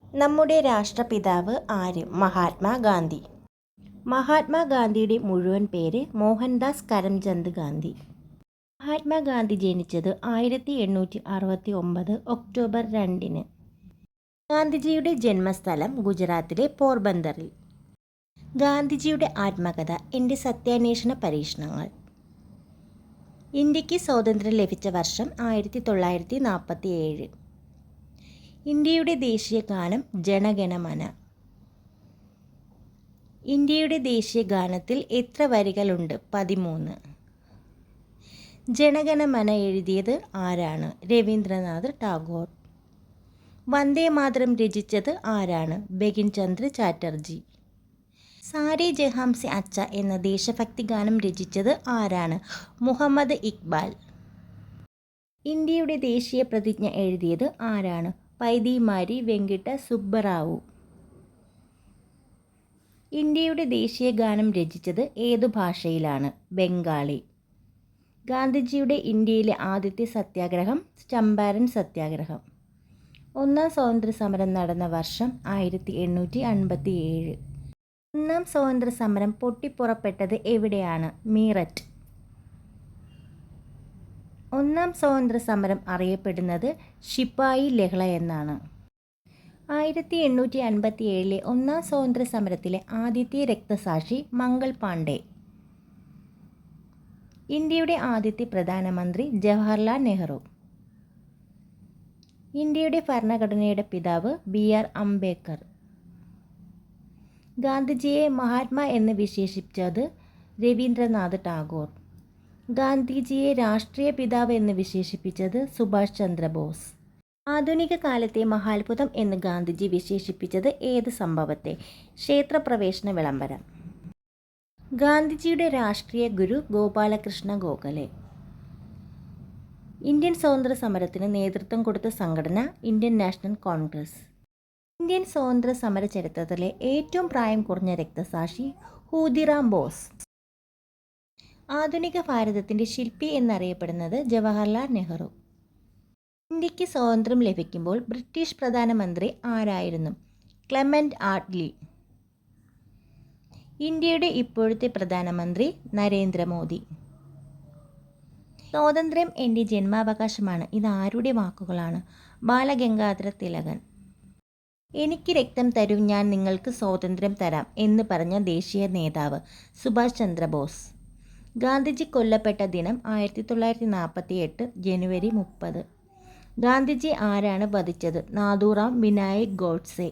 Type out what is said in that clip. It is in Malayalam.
നമ്മുടെ രാഷ്ട്രപിതാവ് ആര്? മഹാത്മാഗാന്ധി. മഹാത്മാഗാന്ധിയുടെ മുഴുവൻ പേര് മോഹൻദാസ് കരംചന്ദ് ഗാന്ധി. മഹാത്മാഗാന്ധി ജനിച്ചത് 1869 ഒക്ടോബർ 2. ഗാന്ധിജിയുടെ ജന്മസ്ഥലം ഗുജറാത്തിലെ പോർബന്തറിൽ. ഗാന്ധിജിയുടെ ആത്മകഥ എൻ്റെ സത്യാന്വേഷണ പരീക്ഷണങ്ങൾ. ഇന്ത്യക്ക് സ്വാതന്ത്ര്യം ലഭിച്ച വർഷം 1947. ഇന്ത്യയുടെ ദേശീയ ഗാനം ജനഗണമന. ഇന്ത്യയുടെ ദേശീയ ഗാനത്തിൽ എത്ര വരികളുണ്ട്? 13. ജനഗണമന എഴുതിയത് ആരാണ്? രവീന്ദ്രനാഥ് ടാഗോർ. വന്ദേമാതരം രചിച്ചത് ആരാണ്? ബങ്കിം ചന്ദ്ര ചാറ്റർജി. സാരേ ജഹാം സെ അച്ഛ എന്ന ദേശഭക്തി ഗാനം രചിച്ചത് ആരാണ്? മുഹമ്മദ് ഇക്ബാൽ. ഇന്ത്യയുടെ ദേശീയ പ്രതിജ്ഞ എഴുതിയത് ആരാണ്? പൈതിമാരി വെങ്കിട്ട സുബ്ബറാവു. ഇന്ത്യയുടെ ദേശീയ ഗാനം രചിച്ചത് ഏതു ഭാഷയിലാണ്? ബംഗാളി. ഗാന്ധിജിയുടെ ഇന്ത്യയിലെ ആദ്യത്തെ സത്യാഗ്രഹം ചമ്പാരൻ സത്യാഗ്രഹം. ഒന്നാം സ്വാതന്ത്ര്യ സമരം നടന്ന വർഷം 1857. ഒന്നാം സ്വാതന്ത്ര്യ സമരം പൊട്ടിപ്പുറപ്പെട്ടത് എവിടെയാണ്? മീററ്റ്. ഒന്നാം സ്വാതന്ത്ര്യ സമരം അറിയപ്പെടുന്നത് ശിപ്പായി ലഹള എന്നാണ്. 1857 ഒന്നാം സ്വാതന്ത്ര്യ സമരത്തിലെ ആദ്യത്തെ രക്തസാക്ഷി മംഗൾ പാണ്ഡെ. ഇന്ത്യയുടെ ആദ്യത്തെ പ്രധാനമന്ത്രി ജവഹർലാൽ നെഹ്റു. ഇന്ത്യയുടെ ഭരണഘടനയുടെ പിതാവ് BR അംബേദ്കർ. ഗാന്ധിജിയെ മഹാത്മാ എന്ന് വിശേഷിപ്പിച്ചത് രവീന്ദ്രനാഥ് ടാഗോർ. ഗാന്ധിജിയെ രാഷ്ട്രീയ പിതാവ് എന്ന് വിശേഷിപ്പിച്ചത് സുഭാഷ് ചന്ദ്രബോസ്. ആധുനിക കാലത്തെ മഹാത്ഭുതം എന്ന് ഗാന്ധിജി വിശേഷിപ്പിച്ചത് ഏത് സംഭവത്തെ? ക്ഷേത്രപ്രവേശന വിളംബരം. ഗാന്ധിജിയുടെ രാഷ്ട്രീയ ഗുരു ഗോപാലകൃഷ്ണ ഗോഖലെ. ഇന്ത്യൻ സ്വാതന്ത്ര്യ സമരത്തിന് നേതൃത്വം കൊടുത്ത സംഘടന ഇന്ത്യൻ നാഷണൽ കോൺഗ്രസ്. ഇന്ത്യൻ സ്വാതന്ത്ര്യ സമര ചരിത്രത്തിലെ ഏറ്റവും പ്രായം കുറഞ്ഞ രക്തസാക്ഷി ഖൂദിറാം ബോസ്. ആധുനിക ഭാരതത്തിൻ്റെ ശില്പി എന്നറിയപ്പെടുന്നത് ജവഹർലാൽ നെഹ്റു. ഇന്ത്യക്ക് സ്വാതന്ത്ര്യം ലഭിക്കുമ്പോൾ ബ്രിട്ടീഷ് പ്രധാനമന്ത്രി ആരായിരുന്നു? Clement Attlee. ഇന്ത്യയുടെ ഇപ്പോഴത്തെ പ്രധാനമന്ത്രി നരേന്ദ്രമോദി. സ്വാതന്ത്ര്യം എൻ്റെ ജന്മാവകാശമാണ്. ഇത് ആരുടെ വാക്കുകളാണ്? ബാലഗംഗാധര തിലകൻ. എനിക്ക് രക്തം തരൂ, ഞാൻ നിങ്ങൾക്ക് സ്വാതന്ത്ര്യം തരാം എന്ന് പറഞ്ഞ ദേശീയ നേതാവ് സുഭാഷ് ചന്ദ്രബോസ്. ഗാന്ധിജി കൊല്ലപ്പെട്ട ദിനം 1948 ജനുവരി 30. ഗാന്ധിജി ആരാണ് വധിച്ചത്? നാഥുറാം വിനായക് ഗോഡ്സെ.